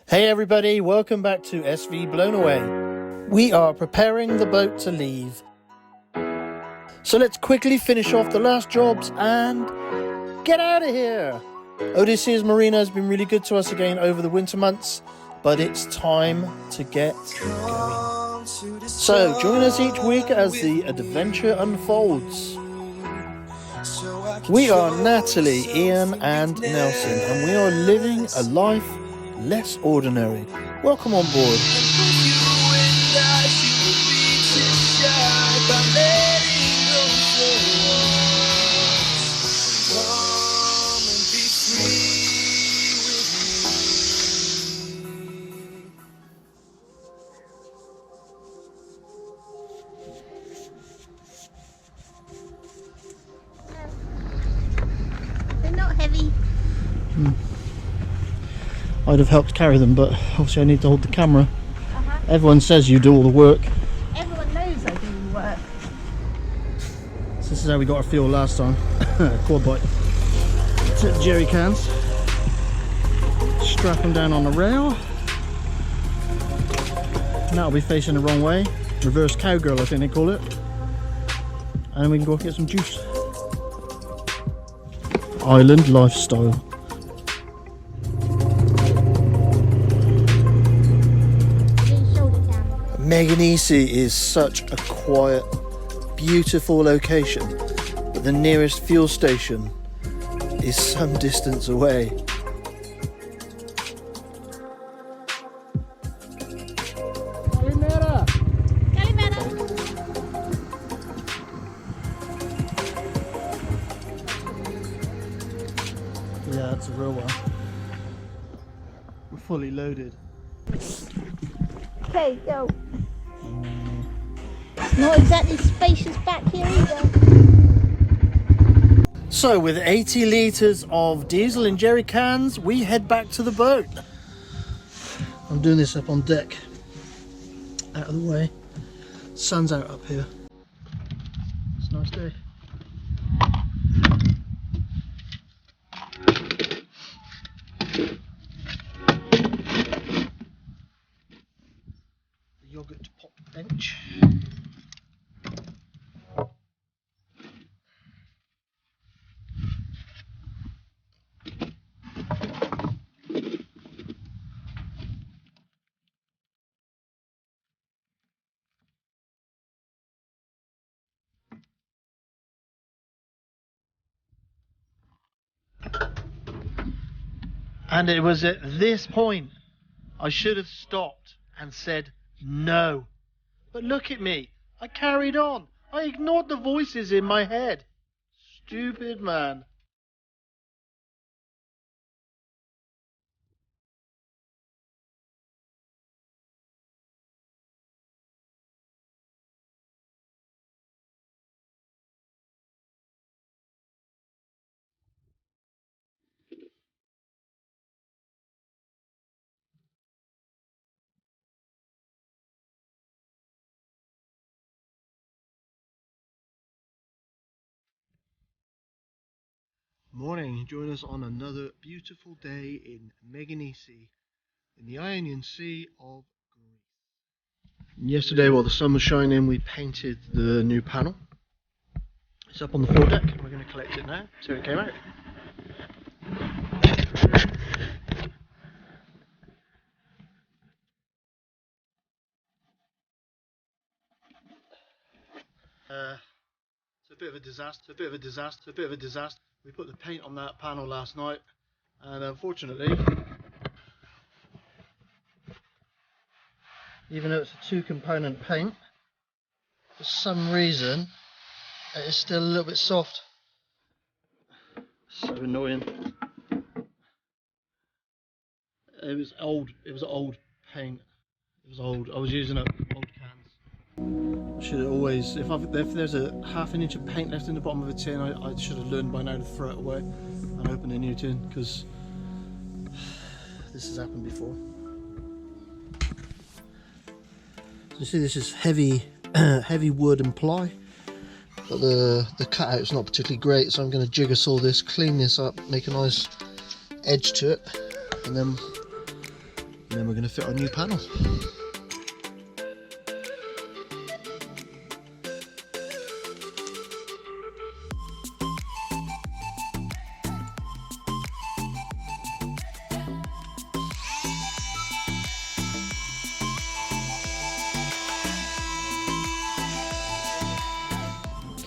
Hey everybody, welcome back to SV Blown Away. We are preparing the boat to leave. So let's quickly finish off the last jobs and get out of here. Odysseus Marina has been really good to us again over the winter months, but it's time to get going. So join us each week as the adventure unfolds. We are Natalie, Ian and Nelson, and we are living a life less ordinary. Welcome on board. They're not heavy. I'd have helped carry them, but obviously I need to hold the camera. Everyone says you do all the work. Everyone knows I do the work. So this is how we got our fuel last time. Quad bike. Take the jerry cans, strap them down on the rail. And that'll be facing the wrong way. Reverse cowgirl, I think they call it. And then we can go get some juice. Island lifestyle. Meganese is such a quiet, beautiful location, but the nearest fuel station is some distance away. Calimera. Yeah, that's a real one. We're fully loaded. Okay, go. Not exactly spacious back here either. So with 80 litres of diesel in jerry cans, we head back to the boat. I'm doing this up on deck, out of the way. Sun's out up here. It's a nice day. The yogurt pop bench. And it was at this point I should have stopped and said no. But look at me. I carried on. I ignored the voices in my head. Stupid man. Morning, join us on another beautiful day in Meganese, in the Ionian Sea of Greece. Yesterday, while the sun was shining, we painted the new panel. It's up on the foredeck, and we're going to collect it now, see how it came out. It's a bit of a disaster. We put the paint on that panel last night, and unfortunately, even though it's a 2-component paint, for some reason it is still a little bit soft. So annoying. It was old paint. It was old. I was using up old cans. I should have always, if there's a ½ inch of paint left in the bottom of a tin, I should have learned by now to throw it away and open a new tin, because this has happened before. So you see, this is heavy heavy wood and ply, but the cutout's not particularly great, so I'm going to jigsaw this, clean this up, make a nice edge to it, and then And then we're going to fit our new panel.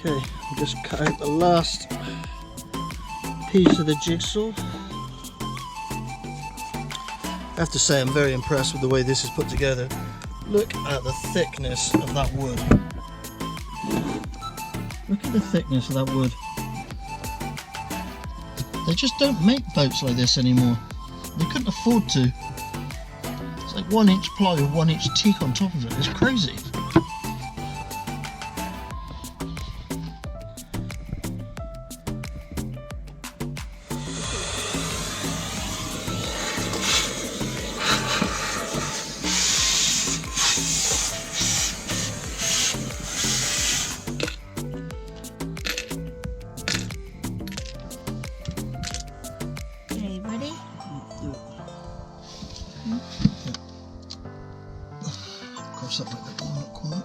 Okay, I'll just cut out the last piece of the jigsaw. I have to say I'm very impressed with the way this is put together. Look at the thickness of that wood. Look at the thickness of that wood. They just don't make boats like this anymore. They couldn't afford to. It's like 1 inch ply with 1 inch teak on top of it. It's crazy. Something like that walnut corner.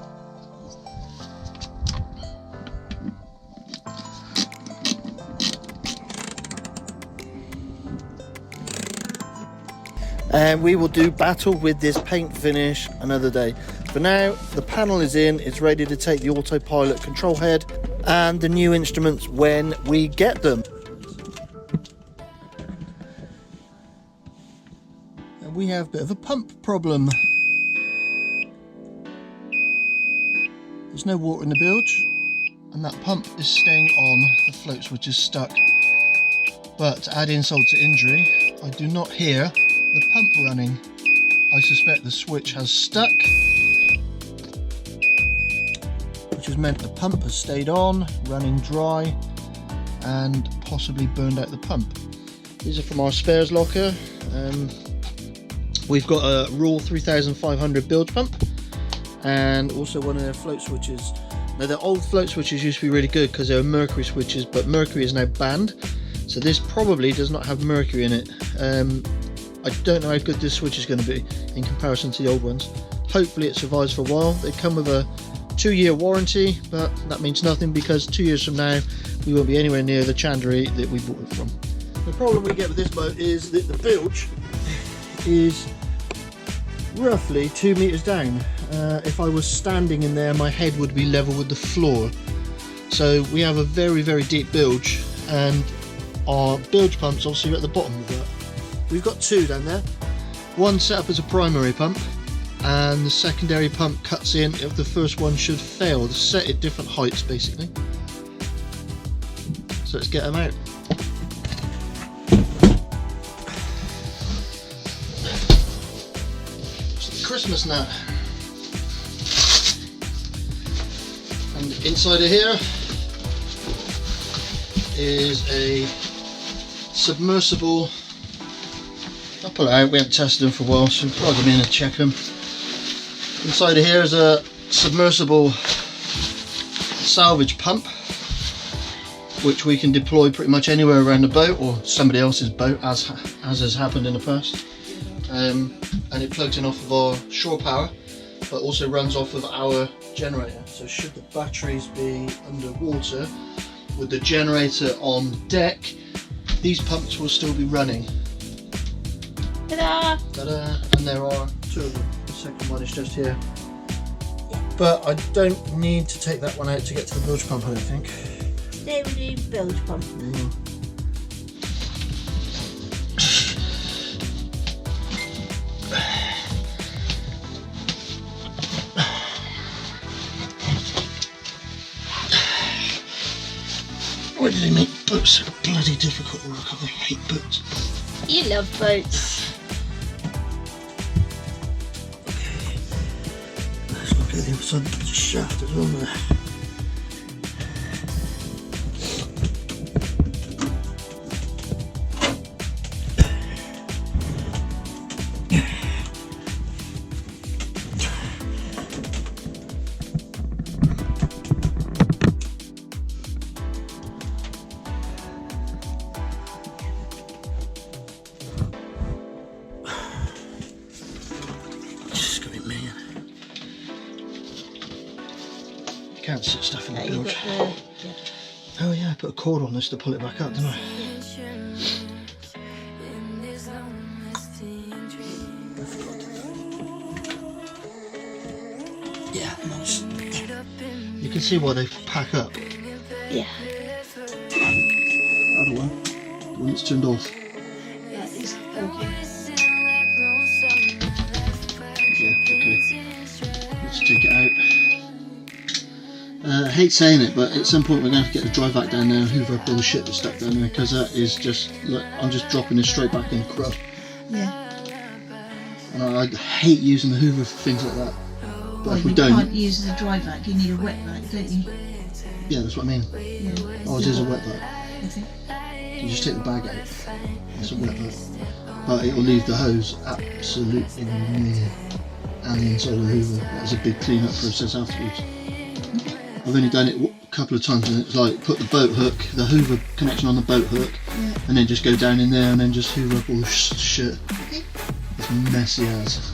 And we will do battle with this paint finish another day. For now, the panel is in, it's ready to take the autopilot control head and the new instruments when we get them. And we have a bit of a pump problem. There's no water in the bilge, and that pump is staying on, the float switch is stuck. But to add insult to injury, I do not hear the pump running. I suspect the switch has stuck, which has meant the pump has stayed on, running dry, and possibly burned out the pump. These are from our spares locker. We've got a Raw 3500 bilge pump, and also one of their float switches. Now the old float switches used to be really good because they were mercury switches, but mercury is now banned, so this probably does not have mercury in it. I don't know how good this switch is going to be in comparison to the old ones. Hopefully it survives for a while. They come with a 2-year warranty, but that means nothing because 2 years from now we won't be anywhere near the chandlery that we bought it from. The problem we get with this boat is that the bilge is roughly 2 meters down. If I was standing in there, my head would be level with the floor. So we have a very, very deep bilge, and our bilge pumps obviously are at the bottom of that. We've got two down there. One set up as a primary pump, and the secondary pump cuts in if the first one should fail. They're set at different heights basically. So let's get them out. It's the Christmas nut. And inside of here is a submersible. I'll pull it out, we haven't tested them for a while, so plug them in and check them. Inside of here is a submersible salvage pump, which we can deploy pretty much anywhere around the boat or somebody else's boat, as has happened in the past. And it plugs in off of our shore power, but also runs off of our generator. So should the batteries be underwater with the generator on deck, these pumps will still be running. Ta-da! Ta-da! And there are two of them. The second one is just here. But I don't need to take that one out to get to the bilge pump, I don't think. There we do, bilge pump. Why do they make boats so bloody difficult to work on? I hate boats. You love boats. Okay, let's look at the other side of the shaft as well there. fancy stuff in the You Bilge. got the, Oh yeah, I put a cord on this to pull it back up, didn't I? Yeah, nice. You can see why they pack up. yeah. Other one. The one that's turned off. Yeah, it's okay. Yeah, okay. Let's take it out. I hate saying it, but at some point we're going to have to get the dry vac down there and hoover up all the shit that's stuck down there, because that is just, look, I'm just dropping this straight back in the crud. Yeah. And I hate using the hoover for things like that. But Well, if we you don't... can't use the dry vac, you need a wet vac, don't you? Yeah, that's what I mean. Yeah. Ours is a wet vac. Is it? You just take the bag out. It's a wet vac. But it will leave the hose absolutely near, and the inside of the hoover. That's a big clean up process afterwards. I've only done it a couple of times, and it's like put the boat hook, the hoover connection on the boat hook, and then just go down in there and then just hoover up all the shit. It's messy as.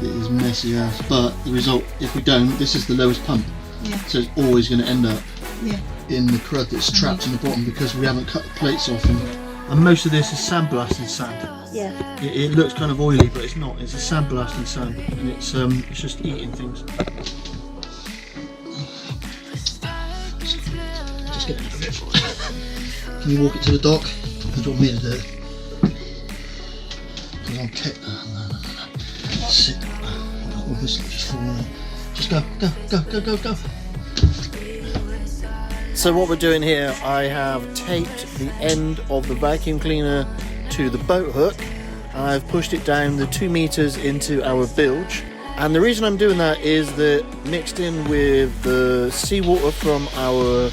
It is messy as. But the result, if we don't, this is the lowest pump, so it's always going to end up in the crud that's trapped in the bottom because we haven't cut the plates off. And most of this is sandblasted sand. Yeah. It looks kind of oily, but it's not. It's a sandblasted sand, and it's just eating things. Just get out of it. Can you walk it to the dock? Or do you want me to do it? Because I'll take that. No. Sit. Obviously, just go. Go. So what we're doing here, I have taped the end of the vacuum cleaner to the boat hook. I've pushed it down the 2 meters into our bilge. And the reason I'm doing that is that mixed in with the seawater from our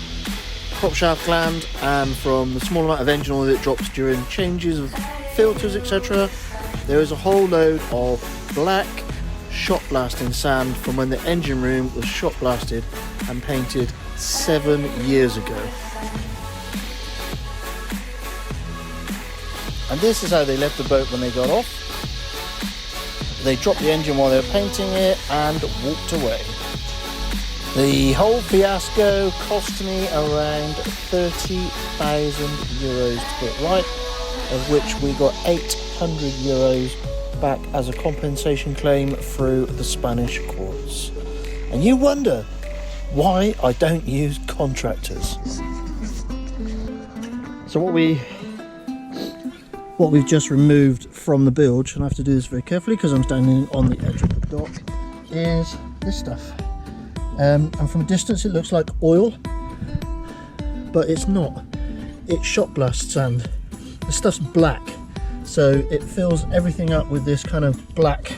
prop shaft gland and from the small amount of engine oil that drops during changes of filters, etc., there is a whole load of black shot blasting sand from when the engine room was shot blasted and painted 7 years ago. And this is how they left the boat when they got off. They dropped the engine while they were painting it and walked away. The whole fiasco cost me around €30,000 to put right, of which we got €800 back as a compensation claim through the Spanish courts. And you wonder why I don't use contractors. So what we've just removed from the bilge, and I have to do this very carefully because I'm standing on the edge of the dock, is this stuff. And from a distance it looks like oil, but it's not. It's shot blast sand. The stuff's black, so it fills everything up with this kind of black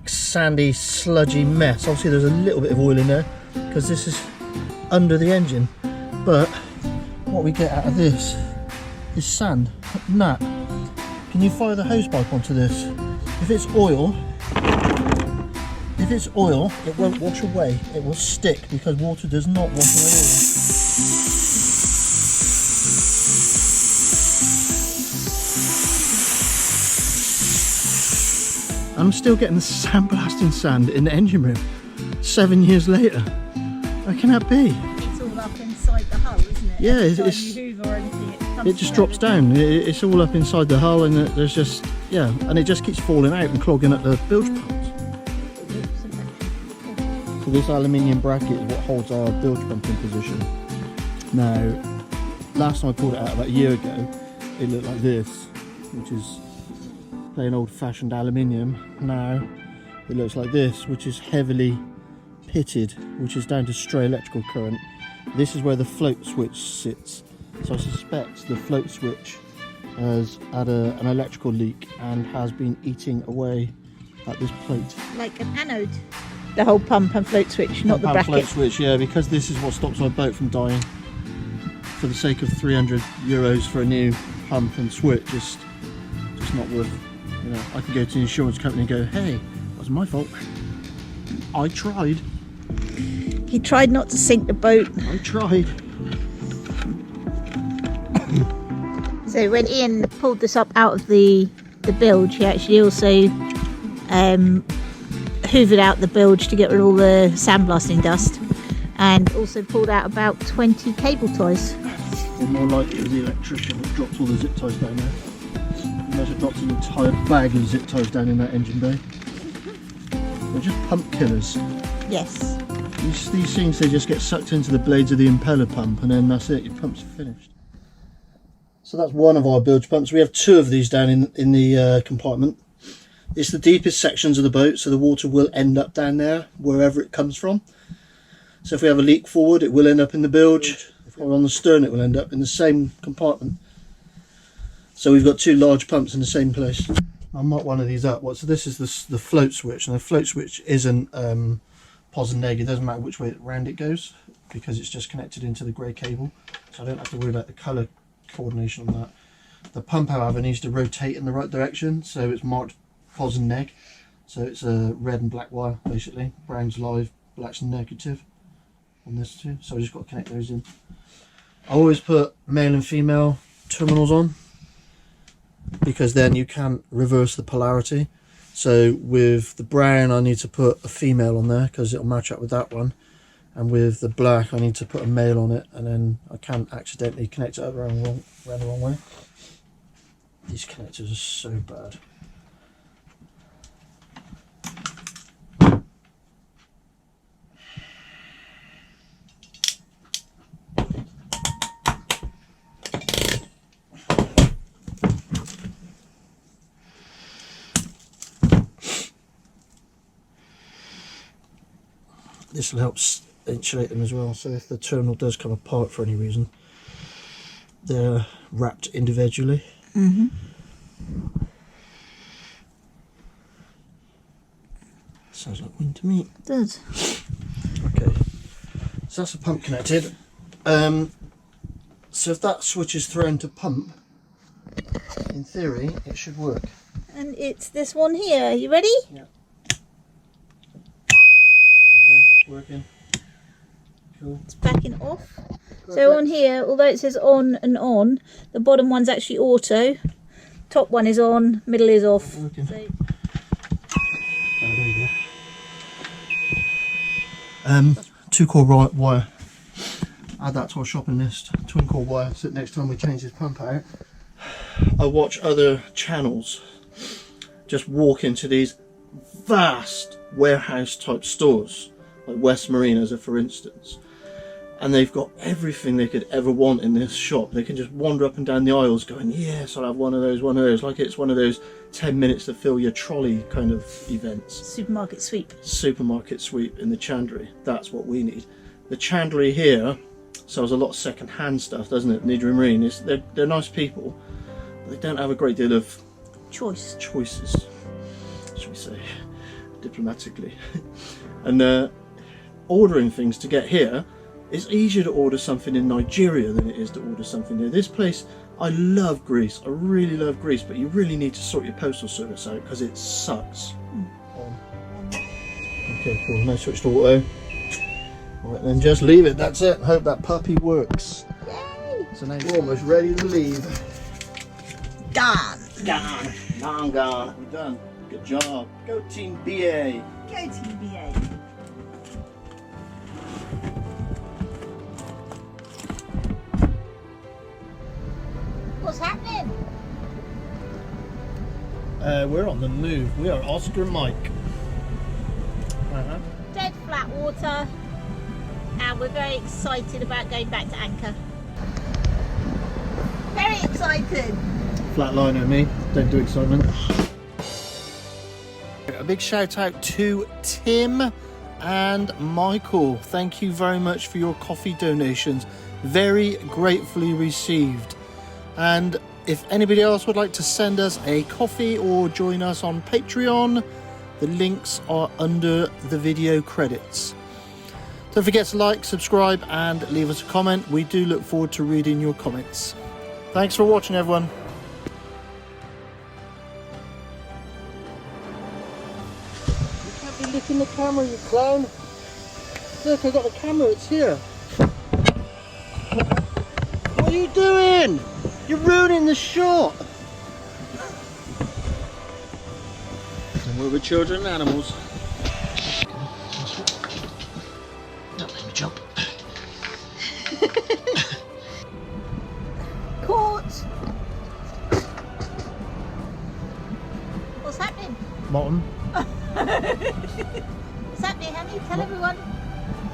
sandy sludgy mess. Obviously there's a little bit of oil in there because this is under the engine, but what we get out of this is sand. Nat, can you fire the hose pipe onto this? If it's oil, it won't wash away. It will stick because water does not wash away oil. I'm still getting the sandblasting sand in the engine room 7 years later. How can that be? It's all up inside the hull, isn't it? Yeah, you hoover or anything, it just drops down. It's all up inside the hull, and there's just, and it just keeps falling out and clogging up the bilge pumps. So this aluminium bracket is what holds our bilge pump in position. Now, last time I pulled it out about a year ago, it looked like this, which is plain old-fashioned aluminium. Now it looks like this, which is heavily pitted, which is down to stray electrical current. This is where the float switch sits, so I suspect the float switch has had an electrical leak and has been eating away at this plate. Like an anode. The whole pump and float switch, not the bracket. Float switch, yeah, because this is what stops my boat from dying. For the sake of €300 for a new pump and switch, just not worth. I can go to the insurance company and go, hey, that was my fault. I tried. He tried not to sink the boat. I tried. So when Ian pulled this up out of the bilge, he actually also hoovered out the bilge to get rid of all the sandblasting dust, and also pulled out about 20 cable ties. Or more likely it was the electrician that dropped all the zip ties down there. He must have dropped an entire bag of zip ties down in that engine bay. They're just pump killers. Yes. These things, they just get sucked into the blades of the impeller pump, and then that's it, your pump's finished. So that's one of our bilge pumps. We have two of these down in the compartment. It's the deepest sections of the boat, so the water will end up down there wherever it comes from. So if we have a leak forward, it will end up in the bilge. If we're on the stern, it will end up in the same compartment. So we've got two large pumps in the same place. I'll mark one of these up. So this is the float switch, and the float switch isn't pos and neg. It doesn't matter which way around it goes because it's just connected into the grey cable, so I don't have to worry about the colour coordination on that. The pump, however, needs to rotate in the right direction, so it's marked pos and neg. So it's a red and black wire basically. Brown's live, black's negative on this too. So I just got to connect those in. I always put male and female terminals on because then you can't reverse the polarity. So with the brown I need to put a female on there because it'll match up with that one, and with the black I need to put a male on it, and then I can't accidentally connect it around the wrong way. These connectors are so bad. This will help insulate them as well, so if the terminal does come apart for any reason, they're wrapped individually. Mm-hmm. Sounds like wind to me. It does. Okay, so that's the pump connected. So if that switch is thrown to pump, in theory it should work. And it's this one here. Are you ready? Yeah. Working. Cool. It's backing off. Perfect. So on here, although it says on and on, the bottom one's actually auto. Top one is on, middle is off. Working. So, oh, there you go. 2-core wire. Add that to our shopping list. Twin core wire, so that next time we change this pump out, I watch other channels just walk into these vast warehouse type stores, like West Marina for instance, and they've got everything they could ever want in this shop. They can just wander up and down the aisles going, yes, I'll have one of those, like it's one of those 10 minutes to fill your trolley kind of events. supermarket sweep. Supermarket sweep in the chandlery. That's what we need. The chandlery here sells a lot of second-hand stuff, doesn't it? Nidra Marine, they're nice people, but they don't have a great deal of choices, should we say, diplomatically. And ordering things to get here, it's easier to order something in Nigeria than it is to order something here. This place, I love Greece, I really love Greece, but you really need to sort your postal service out because it sucks. Okay, cool, no switch to auto. Right, then just leave it, that's it. Hope that puppy works. Yay! So now we're almost ready to leave. Gone. Gone. We're done. Good job. Go Team BA. Go TBA. What's happening? We're on the move. We are Oscar Mike. Dead flat water. And we're very excited about going back to anchor. Very excited. Flatliner me. Don't do excitement. A big shout out to Tim and Michael. Thank you very much for your coffee donations. Very gratefully received. And if anybody else would like to send us a coffee or join us on Patreon, the links are under the video credits. Don't forget to like, subscribe and leave us a comment. We do look forward to reading your comments. Thanks for watching, everyone. You can't be licking the camera, you clown. Look, I got the camera, it's here. What are you doing? You're ruining the shot. And we're with children and animals. Caught. What's happening? Bottom. What's happening, honey? Tell everyone.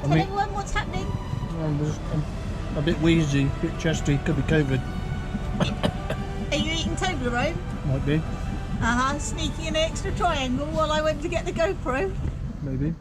Tell everyone what's happening. I'm a bit wheezy, a bit chesty. Could be COVID. Are you eating Toblerone? Might be. Sneaking an extra triangle while I went to get the GoPro. Maybe.